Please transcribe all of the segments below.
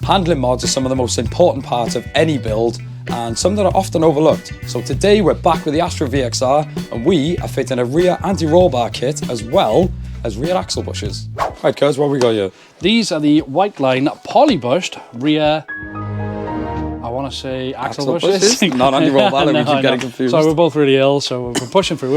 Handling mods are some of the most important parts of any build and some that are often overlooked. So today we're back with the Astra VXR and we are fitting a rear anti-roll bar kit as well as rear axle bushes. Right, Kuz, what have we got here? These are the Whiteline polybushed rear, I want to say axle bushes. Not anti-roll bar, we keep getting confused. Sorry, we're both really ill, so we're pushing through,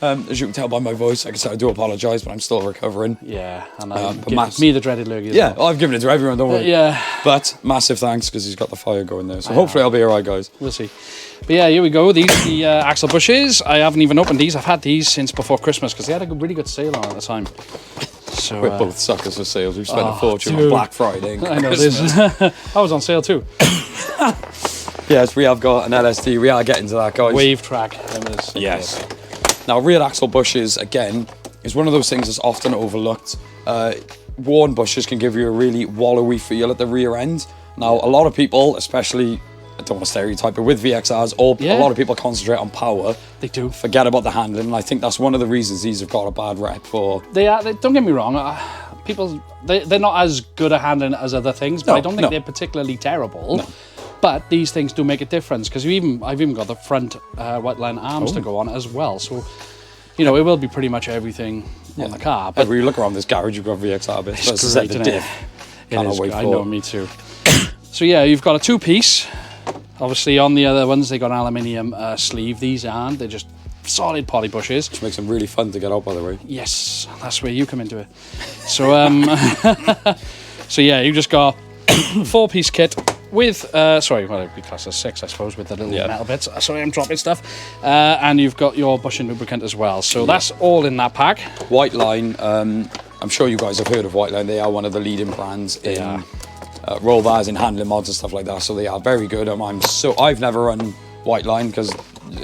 As you can tell by my voice, like I said, I do apologise, but I'm still recovering. Yeah, and me the dreaded lurgy as well. well. I've given it to everyone, don't worry. Yeah. But massive thanks, because he's got the fire going there. So hopefully I'll be alright, guys. We'll see. But yeah, here we go. These are the axle bushes. I haven't even opened these. I've had ththese since before Christmas, because they had a really good sale on at the time. So, we're both suckers for sales. We've spent a fortune on Black Friday and I know this. I was on sale too. Yes, we have got an LSD. We are getting to that, guys. Wave track. Yes. Now, rear axle bushes, again, is one of those things that's often overlooked. Worn bushes can give you a really wallowy feel at the rear end. Now, a lot of people, especially, I don't want to stereotype, but with VXRs, a lot of people concentrate on power. They do. Forget about the handling, and I think that's one of the reasons these have got a bad rep for... They don't get me wrong, they're not as good at handling as other things, but I don't think they're particularly terrible. No. But these things do make a difference, because I've even got the front Whiteline arms to go on as well. So, you know, it will be pretty much everything on the car. But every you look around this garage, you've got VXR bits. It's great, isn't it? Cannot wait for it. I know, me too. So yeah, you've got a two-piece. Obviously, on the other ones, they got an aluminium sleeve. These aren't. They're just solid poly bushes. Which makes them really fun to get out, by the way. Yes, that's where you come into it. So, so yeah, you just got four-piece kit with, sorry, well, it'd be classed as 6, I suppose, with the little metal bits. Sorry, I'm dropping stuff. And you've got your bushing lubricant as well. So that's all in that pack. Whiteline, I'm sure you guys have heard of Whiteline. They are one of the leading brands in roll bars, in handling mods and stuff like that. So they are very good. I've never run Whiteline because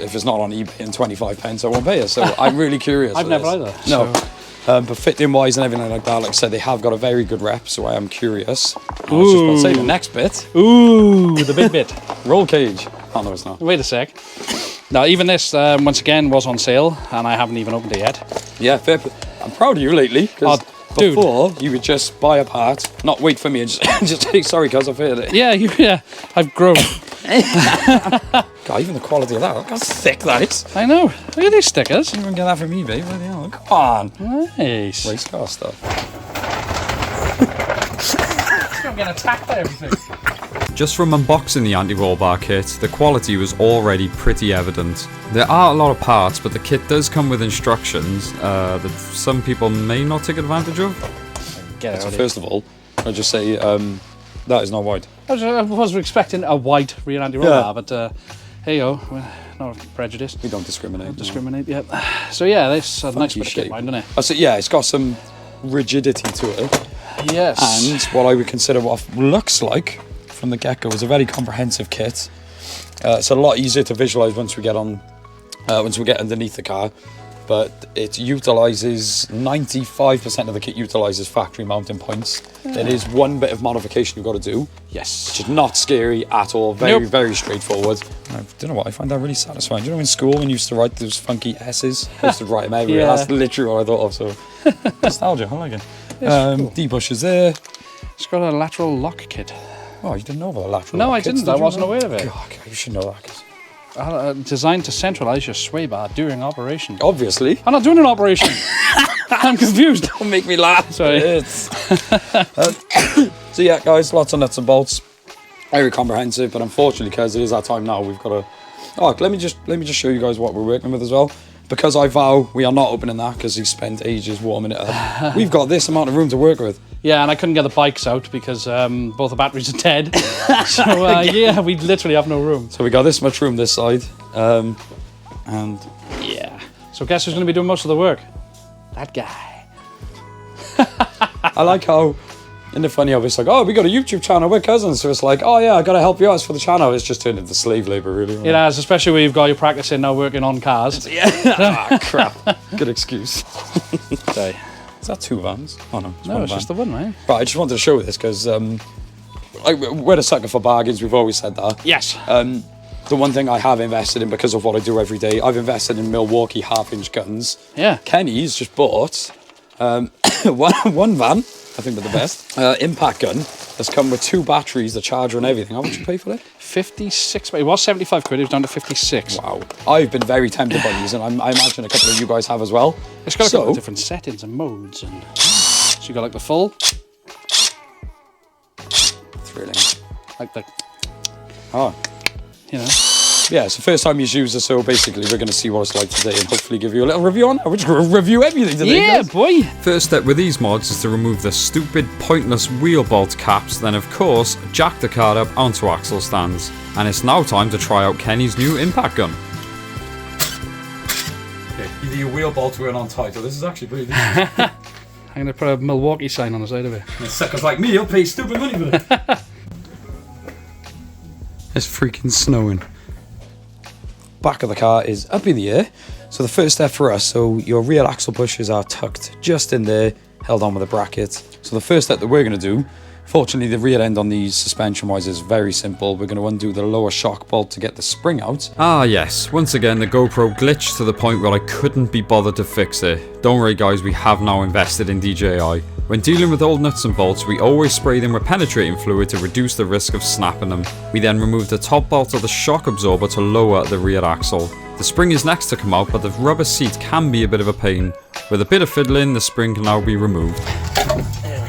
if it's not on eBay in 25 pence, I won't pay it. So I'm really curious. I've never either. No. So. But fitting wise and everything like that, like I said, they have got a very good rep, so I am curious. I was just about to say the next bit. Ooh, the big bit. Roll cage. Oh, no, it's not. Wait a sec. Now, even this, once again, was on sale, and I haven't even opened it yet. Yeah, fair. I'm proud of you lately, because before, you would just buy a part, not wait for me, and just say, sorry, cuz I've heard it. Yeah, I've grown. God, even the quality of that, look how thick that is. I know. Look at these stickers. You can get that from eBay. Come on. Nice. Race car stuff. I'm getting attacked by everything. Just from unboxing the anti-roll bar kit, the quality was already pretty evident. There are a lot of parts, but the kit does come with instructions that some people may not take advantage of. So first of all, I'll just say that is not white. I was expecting a white rear anti-roll bar, but hey yo, we're not prejudiced. We don't discriminate. Yeah. So yeah, this a nice bit of kit, doesn't it? So yeah, it's got some rigidity to it. Yes. And what I would consider what looks like from the get-go is a very comprehensive kit. It's a lot easier to visualize once we get underneath the car. But it utilises 95% of the kit utilises factory mounting points. There is one bit of modification you've got to do. Yes. Which is not scary at all. Very straightforward. I don't know what, I find that really satisfying. Do you know in school when you used to write those funky S's? I used to write them everywhere. That's literally what I thought of. So nostalgia, I like it. Cool. D-bushes there. It's got a lateral lock kit. Oh, you didn't know about the lateral lock kits? No, I didn't. I wasn't aware of it. God, you should know that. Designed to centralise your sway bar during operation. Obviously. I'm not doing an operation. I'm confused. Don't make me laugh. Sorry. So yeah, guys, lots of nuts and bolts. Very comprehensive, but unfortunately, because it is our time now, we've got to... Oh, let me just show you guys what we're working with as well. Because I vow we are not opening that because he spent ages warming it up. We've got this amount of room to work with. Yeah, and I couldn't get the bikes out because both the batteries are dead. So yeah, we literally have no room. So we got this much room this side. And yeah. So guess who's going to be doing most of the work? That guy. I like how, isn't it funny how it's like, oh, we got a YouTube channel, we're cousins. So it's like, oh yeah, I got to help you out for the channel. It's just turned into slave labour, really. It has, especially when you've got your practicing now working on cars. Ah, crap. Good excuse. Sorry. Is that 2 vans? Oh no, it's just the one, right? Right, I just wanted to show this because we're a sucker for bargains. We've always said that. Yes. The one thing I have invested in because of what I do every day, I've invested in Milwaukee half-inch guns. Yeah. Kenny's just bought one van, I think they're the best. Impact gun has come with 2 batteries, the charger and everything. How much you pay for it? 56. It was 75 quid. It was down to 56. Wow. I've been very tempted by these, and I imagine a couple of you guys have as well. It's got a couple of different settings and modes, and so you got like the full, thrilling, like the, you know. Yeah, it's the first time you've used it, so basically we're going to see what it's like today and hopefully give you a little review on it. We're just going to review everything today, yeah, guys. Boy. First step with these mods is to remove the stupid, pointless wheel bolt caps, then of course, jack the car up onto axle stands. And it's now time to try out Kenny's new impact gun. Okay, either your wheel bolts weren't on tight, or this is actually pretty decent. I'm going to put a Milwaukee sign on the side of it. And suckers like me, you'll pay stupid money for it. It's freaking snowing. Back of the car is up in the air. So the first step for us, so your rear axle bushes are tucked just in there, held on with a bracket. So the first step that we're going to do, fortunately the rear end on these suspension wise is very simple. We're going to undo the lower shock bolt to get the spring out. Ah yes, once again the GoPro glitched to the point where I couldn't be bothered to fix it. Don't worry guys, we have now invested in DJI. When dealing with old nuts and bolts, we always spray them with penetrating fluid to reduce the risk of snapping them. We then remove the top bolt of the shock absorber to lower the rear axle. The spring is next to come out, but the rubber seat can be a bit of a pain. With a bit of fiddling, the spring can now be removed. There we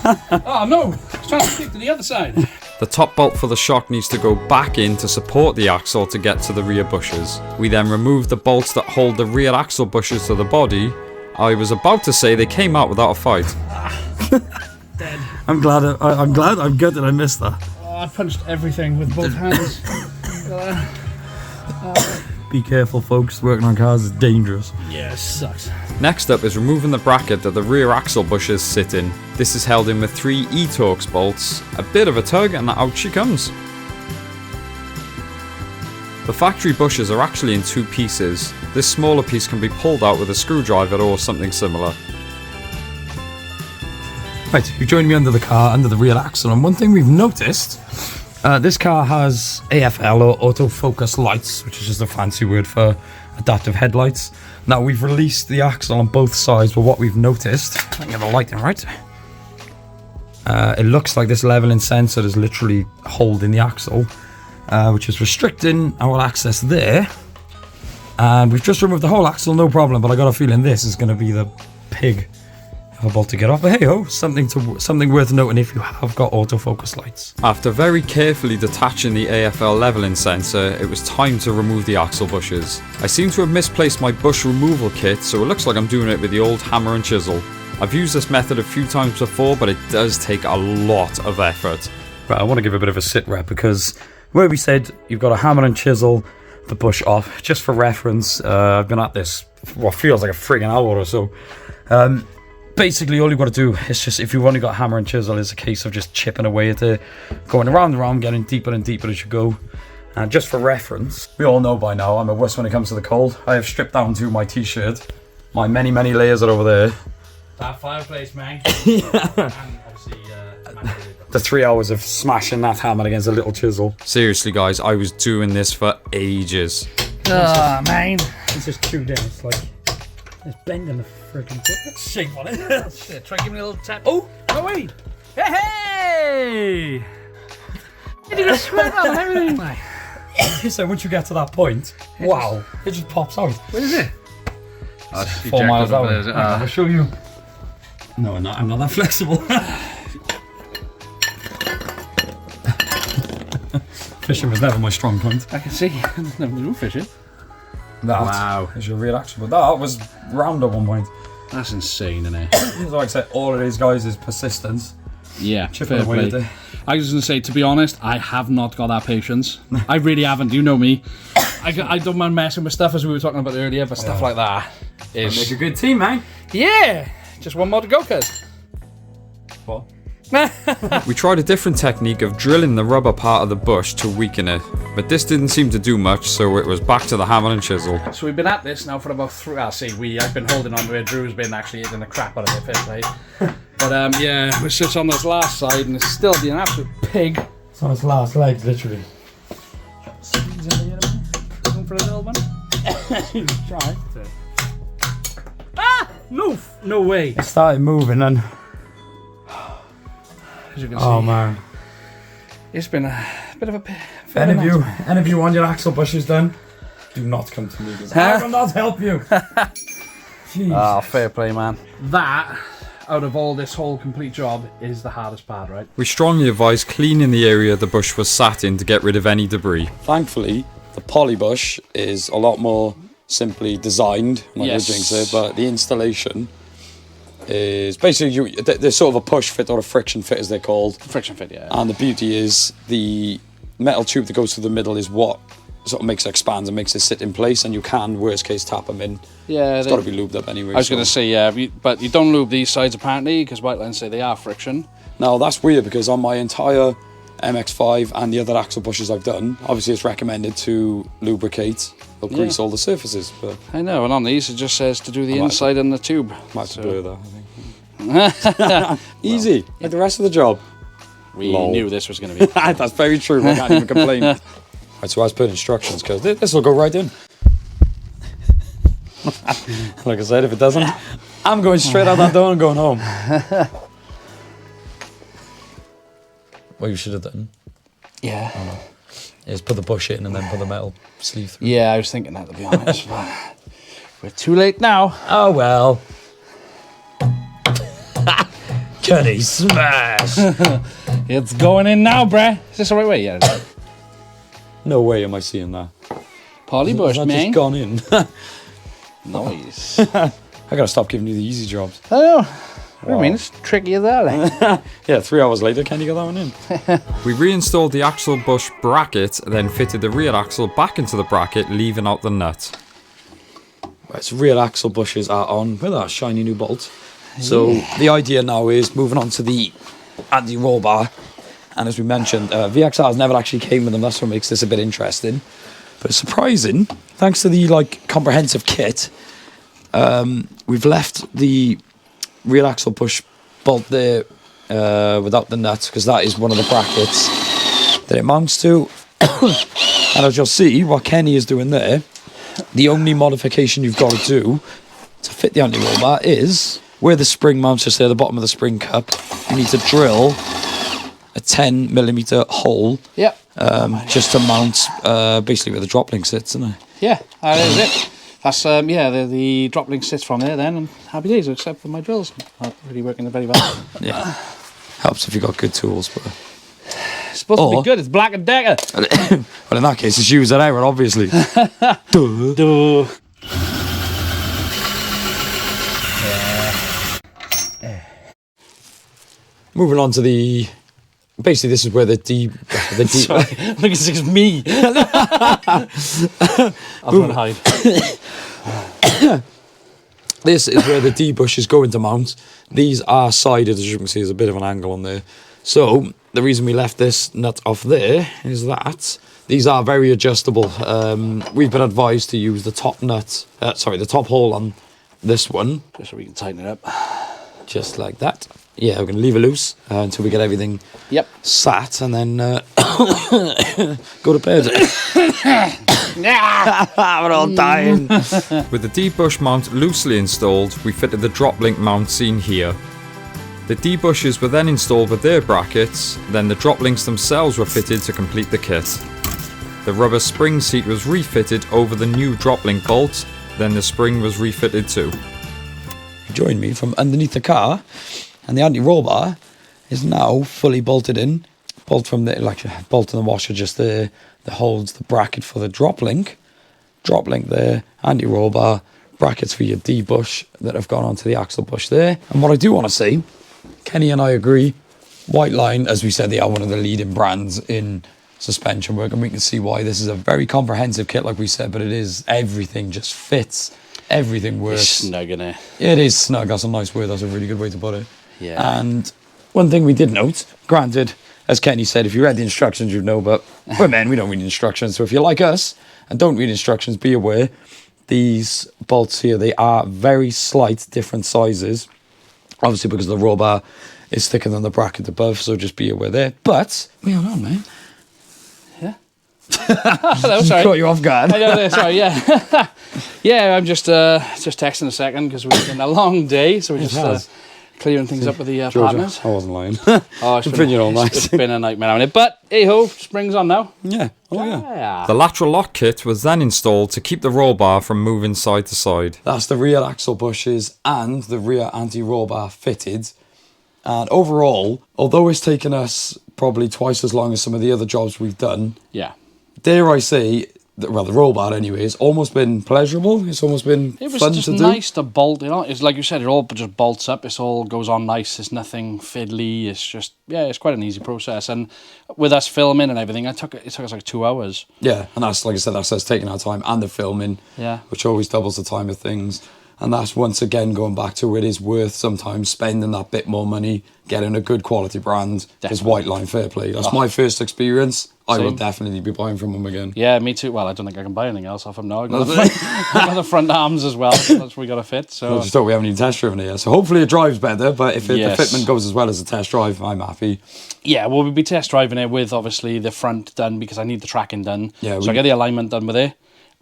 go. Oh no! It's trying to stick to the other side. The top bolt for the shock needs to go back in to support the axle to get to the rear bushes. We then remove the bolts that hold the rear axle bushes to the body. I was about to say they came out without a fight. Dead. I'm good that I missed that. Oh, I punched everything with both hands. Be careful folks, working on cars is dangerous. Yeah, it sucks. Next up is removing the bracket that the rear axle bushes sit in. This is held in with 3 E-Torx bolts, a bit of a tug and out she comes. The factory bushes are actually in 2 pieces. This smaller piece can be pulled out with a screwdriver or something similar. Right, you joined me under the rear axle, and one thing we've noticed, this car has AFL or autofocus lights, which is just a fancy word for adaptive headlights. Now we've released the axle on both sides, but what we've noticed, I can get the lighting right. It looks like this leveling sensor is literally holding the axle, which is restricting our access there. And we've just removed the whole axle, no problem, but I got a feeling this is going to be the pig about to get off. But hey ho, something worth noting if you have got autofocus lights. After very carefully detaching the AFL leveling sensor, it was time to remove the axle bushes. I seem to have misplaced my bush removal kit, so it looks like I'm doing it with the old hammer and chisel. I've used this method a few times before, but it does take a lot of effort. Right, I want to give a bit of a sit rep, because where we said you've got a hammer and chisel the bush off, just for reference, I've been at this what feels like a friggin' hour or so. Basically all you've got to do is just, if you've only got hammer and chisel, it's a case of just chipping away at it, going around and around, getting deeper and deeper as you go. And just for reference, we all know by now I'm a wuss when it comes to the cold. I have stripped down to my t-shirt. My many layers are over there. That fireplace, man. Yeah. And obviously, The 3 hours of smashing that hammer against a little chisel. Seriously guys, I was doing this for ages. oh, man. It's just chewed in, it's like, it's bending the friggin' shape on it. Shit, try and give me a little tap. Oh, no, wait. Hey! You did a sweat out and everything, mate. So once you get to that point, wow, it just pops out. What is it? 4 miles out. I'll show you. No, I'm not that flexible. Fishing was never my strong point. I can see. There's never been fishing. That is your real action, but that was round at one point. That's insane, isn't it? Like I said, all it is, guys, is persistence. Yeah, Chipping away at it. I was going to say, to be honest, I have not got that patience. I really haven't. You know me. I don't mind messing with stuff, as we were talking about earlier, but stuff like that is... Make a good team, man. Yeah! Just one more to go, cuz. What? We tried a different technique of drilling the rubber part of the bush to weaken it, but this didn't seem to do much, so it was back to the hammer and chisel. So we've been at this now for about 3... I've been holding on to it. Drew's been actually hitting the crap out of it, fair play. But yeah, we're just on this last side, and it's still being an absolute pig. It's on its last legs, literally. Going for a little one. Try. Ah! No way. It started moving and... As you can see, Oh man. it's been a bit of a... Any of you want your axle bushes done? Do not come to me because I will not help you. Ah, fair play, man. That, out of all this whole complete job, is the hardest part, right? We strongly advise cleaning the area the bush was sat in to get rid of any debris. Thankfully, the polybush is a lot more simply designed, like Yes. the jinx it, but the installation is basically there's sort of a push fit or a friction fit as they're called. Friction fit, yeah. And the beauty is the metal tube that goes through the middle is what sort of makes it expand and makes it sit in place, and you can, worst case, tap them in. Yeah, It's got to be lubed up anyway. I was going to say, yeah, but you don't lube these sides apparently, because Whiteline say they are friction. Now, that's weird because on my entire MX-5 and the other axle bushes I've done, obviously it's recommended to lubricate or grease all the surfaces, but I know, and on these it just says to do the inside and the tube. might have to blur that, I think. Easy, like the rest of the job. We Lol. knew this was going to be. That's very true, I can't even complain. Right, so I was putting instructions because this will go right in. Like I said, if it doesn't, I'm going straight out that door and going home. What you should have done Yeah. is put the bush in and then put the metal sleeve through. Yeah, I was thinking that, to be honest. But we're too late now. Oh well. Cuddy smash. It's going in now, bruh. Is this the right way? Yeah. No way am I seeing that. Polybush, That man. just gone in. Nice. I gotta stop giving you the easy jobs. I know. I mean, it's tricky as that. Like. Yeah, 3 hours later, can you get that one in? We reinstalled the axle bush bracket, then fitted the rear axle back into the bracket, leaving out the nut. Right, so rear axle bushes are on with our shiny new bolt. So the idea now is moving on to the anti-roll bar. And as we mentioned, VXRs never actually came with them. That's what makes this a bit interesting. But it's surprising, thanks to the comprehensive kit, we've left the rear axle push bolt there without the nut, because that is one of the brackets that it mounts to. And as you'll see, what Kenny is doing there, the only modification you've got to do to fit the anti-roll bar is where the spring mounts just there, the bottom of the spring cup, you need to drill a 10mm hole. Yep. Just to mount basically where the drop link sits, isn't it? Yeah, that is it. That's the drop link sits from there then, and happy days, except for my drills. Not really working very well. Yeah. Helps if you've got good tools, but It's supposed to be good, it's Black and Decker. well, in that case, it's use an error, obviously. Duh. Duh. Moving on to the. Basically, this is where the Sorry, look, it's just me. I'm going to hide. This is where the D bushes go into mount. These are sided, as you can see, there's a bit of an angle on there. So the reason we left this nut off there is that these are very adjustable. We've been advised to use the top nut, the top hole on this one. Just so we can tighten it up. Just like that. Yeah, we're going to leave it loose until we get everything sat, and then go to bed. We're all dying. With the D-bush mount loosely installed, we fitted the drop link mount seen here. The D-bushes were then installed with their brackets, then the drop links themselves were fitted to complete the kit. The rubber spring seat was refitted over the new drop link bolt, then the spring was refitted too. Join me from underneath the car, and the anti-roll bar is now fully bolted in. Bolt from the bolt in the washer just there that holds the bracket for the drop link. Drop link there, anti-roll bar, brackets for your D bush that have gone onto the axle bush there. And what I do want to say, Kenny and I agree, Whiteline, as we said, they are one of the leading brands in suspension work, and we can see why. This is a very comprehensive kit, like we said, but it is everything just fits. Everything works. It's snug in it. It is snug. That's a nice word. That's a really good way to put it. Yeah. And one thing we did note, granted, as Kenny said, if you read the instructions, you'd know, but we're men, we don't read instructions. So if you're like us and don't read instructions, be aware. These bolts here, they are very slight different sizes. Obviously, because the roll bar is thicker than the bracket above, so just be aware there. But, we are on, man. Yeah. Hello, sorry. Caught you off guard. I know, sorry, yeah. Yeah, I'm just texting a second because we've been a long day, so we're just clearing things up with the partners. I wasn't lying. Oh, it's been a nightmare having it. But, hey-ho, spring's on now. Yeah. Oh, yeah. The lateral lock kit was then installed to keep the roll bar from moving side to side. That's the rear axle bushes and the rear anti-roll bar fitted. And overall, although it's taken us probably twice as long as some of the other jobs we've done, Yeah. dare I say, the roll bar anyway, it's almost been pleasurable. It's almost been fun to do. It was just nice to bolt, you know. It's like you said, it all just bolts up. It all goes on nice. It's nothing fiddly. It's just, it's quite an easy process. And with us filming and everything, it took us like 2 hours. Yeah, and that's, like I said, that's us taking our time and the filming, which always doubles the time of things. And that's once again going back to it is worth sometimes spending that bit more money, getting a good quality brand. It's Whiteline, fair play. That's my first experience. I will definitely be buying from them again. Yeah, me too. Well, I don't think I can buy anything else off them now. I've got the front arms as well. That's what we got to fit. So I just thought we haven't even test driven it yet. So hopefully it drives better. But if the fitment goes as well as a test drive, I'm happy. Yeah, we'll be test driving it with obviously the front done because I need the tracking done. Yeah, so I get the alignment done with it.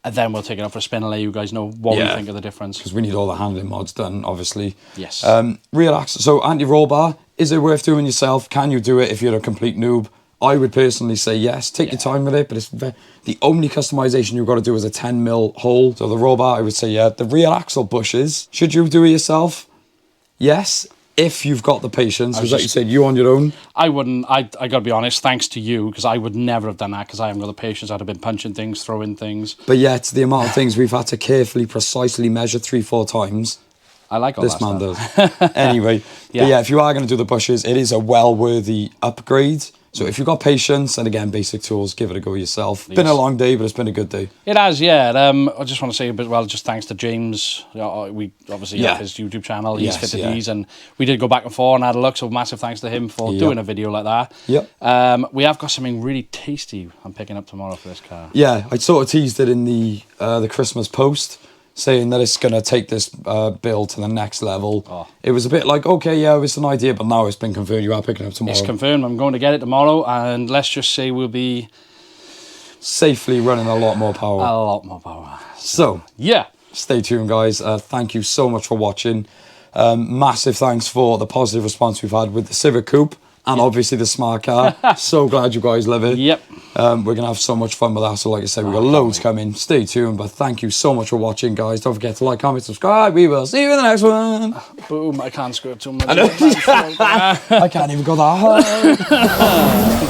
And then we'll take it out for a spin and let you guys know what we think of the difference. Because we need all the handling mods done, obviously. Yes. Rear axle. So anti-roll bar, is it worth doing yourself? Can you do it if you're a complete noob? I would personally say yes. Take your time with it, but it's the only customization you've got to do is a 10mm hole. So the roll bar, I would say yeah. The rear axle bushes, should you do it yourself? Yes. If you've got the patience, because like you said, you on your own. I wouldn't, I got to be honest, thanks to you, because I would never have done that, because I haven't got the patience. I'd have been punching things, throwing things. But yet, the amount of things we've had to carefully, precisely measure 3-4 times. I like all this that man stuff. Does. Anyway, but yeah, if you are going to do the bushes, it is a well-worthy upgrade. So if you've got patience, and again, basic tools, give it a go yourself. It's been a long day, but it's been a good day. It has, yeah. I just want to say a bit, well, just thanks to James. We obviously have his YouTube channel. He's fitted these, and we did go back and forth and had a look, so massive thanks to him for doing a video like that. Yep. We have got something really tasty I'm picking up tomorrow for this car. Yeah, I sort of teased it in the Christmas post, saying that it's going to take this build to the next level. Oh. It was a bit like, okay, yeah, it's an idea, but now it's been confirmed. You are picking up tomorrow. It's confirmed. I'm going to get it tomorrow, and let's just say we'll be safely running a lot more power. A lot more power. So, yeah. Stay tuned, guys. Thank you so much for watching. Massive thanks for the positive response we've had with the Civic Coupe. And obviously the smart car. So glad you guys love it. Yep. We're going to have so much fun with that. So like I said, we've got loads coming. Stay tuned. But thank you so much for watching, guys. Don't forget to like, comment, subscribe. We will see you in the next one. Boom. I can't screw up too much. I can't even go that hard.